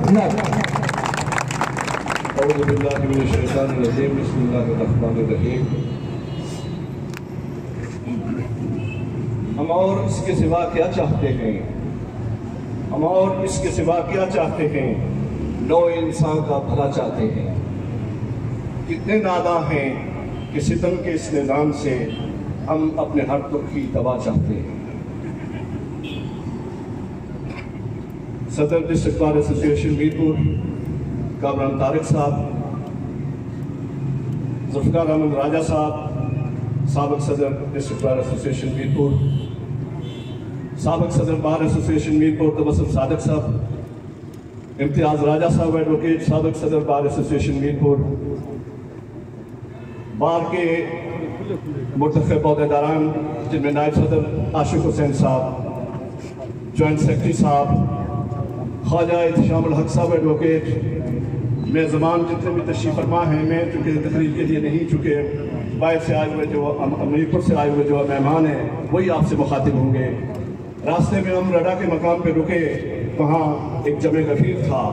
हम और इसके सिवा क्या चाहते हैं, हम और इसके सिवा क्या चाहते हैं, नौ इंसान का भला चाहते हैं। कितने नादा हैं कि सितम के इस निज़ाम से हम अपने हर दुख की दवा चाहते हैं। सदर district bar association Mirpur Kamran Tariq साहब, जुल्फ़िकार अहमद राजा साहब, साबिक़ सदर डिस्ट्रिक्ट बार एसोसिएशन मीरपुर, साबिक़ सदर बार एसोसिएशन मीरपुर तबस्सुम सादिक साहब, इम्तियाज़ राजा साहब एडवोकेट, साबिक़ सदर बार एसोसिएशन मीरपुर, बार के मुंतख़ब अहदेदारान जिनमें नायब सदर आशिक हुसैन साहब, जॉइंट सेक्रेटरी साहब, ख्वाजा इत्तिशामुल हक साहब एडवोकेट, मेज़बान जितने भी तशरीफ़ फरमा हैं, मैं चूँकि तकरीर के लिए नहीं, चूँकि बाहर से आए हुए जो मीरपुर से आए हुए जो मेहमान हैं वही आपसे मुखातिब होंगे। रास्ते में हम रडा के मकाम पे रुके, वहाँ एक जमे गफीर था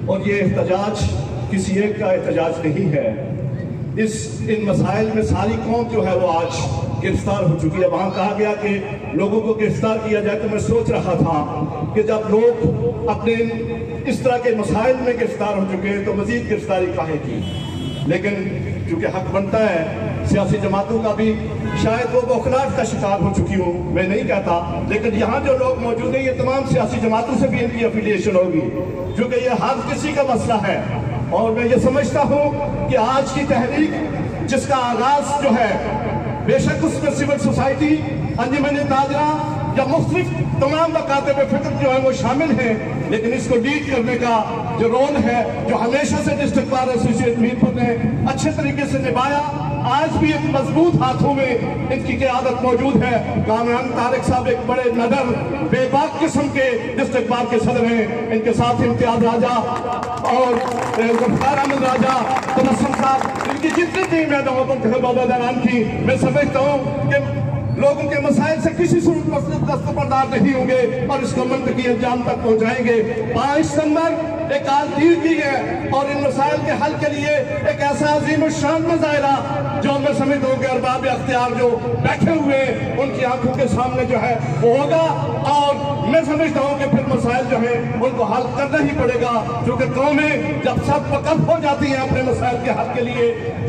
और ये एहतजाज किसी एक का एहतजाज नहीं है। इन मसाइल में सारी कौम जो है वो आज गिरफ्तार हो चुकी है। वहाँ कहा गया कि लोगों को गिरफ्तार किया जाए, तो मैं सोच रहा था कि जब लोग अपने इस तरह के मसाइल में गिरफ्तार हो चुके हैं तो मजीद गिरफ्तारी काहे की। लेकिन चूँकि हक बनता है सियासी जमातों का भी, शायद वो बौखलाहट का शिकार हो चुकी हूँ, मैं नहीं कहता, लेकिन यहाँ जो लोग मौजूद हैं ये तमाम सियासी जमातों से भी इनकी अफिलिएशन होगी, क्योंकि ये हर किसी का मसला है। और मैं ये समझता हूँ कि आज की तहरीक जिसका आगाज जो है, बेशक उसमें सिविल सोसाइटी, अंजुमन ताजरा या मुख्तलिफ तमाम मकातब फिक्र जो है वो शामिल हैं, लेकिन इसको लीड करने का जो रोल है, जो हमेशा से डिस्ट्रिक्ट बार एसोसिएशन मीरपुर ने अच्छे तरीके से निभाया, आज भी एक मजबूत हाथों में इनकी क़यादत मौजूद है। कामरान तारिक साहब एक बड़े नदर बेबाक किस्म के डिस्ट्रिक्ट बार के सदर हैं, इनके साथ इम्तियाज राजा और जुल्फ़िकार अहमद राजा, तबस्सुम साहब, इनकी जितनी टीम है दौरान की, मैं समझता हूँ कि लोगों के मसाइल से किसी सूरत पर दस्तबरदार नहीं होंगे और इसको मंतकी अंजाम तक पहुँचाएंगे। 5 सितंबर एक आलतीर की है और इन मसाइल के हल के लिए एक ऐसा अजीम शान मुजाहिरा जो मैं समझता हूँ कि अरबाब अख्तियार जो बैठे हुए हैं उनकी आंखों के सामने जो है वो होगा। और मैं समझता हूँ कि फिर मसाइल जो है उनको हल करना ही पड़ेगा, क्योंकि कौमें जब सब वक़्त हो जाती हैं अपने मसाइल के हल के लिए,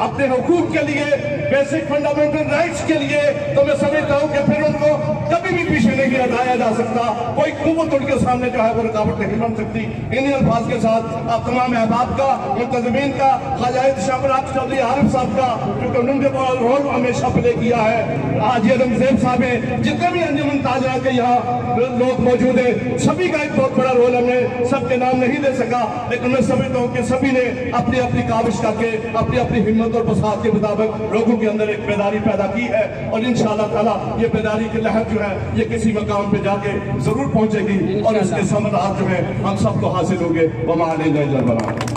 अपने हुकूक के लिए, बेसिक फंडामेंटल राइट्स के लिए, तो मैं समझता हूँ कि फिर उनको कभी भी पीछे नहीं हटाया जा सकता। कोई कुव्वत उनके सामने जो है वो रुकावट नहीं बन सकती। इन अल्फाज के साथ आप तमाम अहबाब का, मुंतज़मीन का, ख्वाजा इत्तिशामुल हक चौधरी आरिफ साहब का, क्योंकि उन्होंने रोल हमेशा प्ले किया है, आज ये रमज़ेब साहब हैं, जितने भी अंजुमन ताजरा के यहाँ लोग मौजूद हैं, सभी का एक बहुत बड़ा रोल, हमने सबके नाम नहीं ले सका, लेकिन मैं समझता हूँ कि सभी ने अपनी अपनी काविश करके, अपनी अपनी हिम्मत और बसात के मुताबिक लोगों के अंदर एक बेदारी पैदा की है। और इंशाअल्लाह ताला ये बेदारी की लहर जो है ये किसी मकाम पे जाके जरूर पहुंचेगी और इसके समरात जो है हम सबको हासिल होंगे। वमा अलैना इल्ला अल बलाग।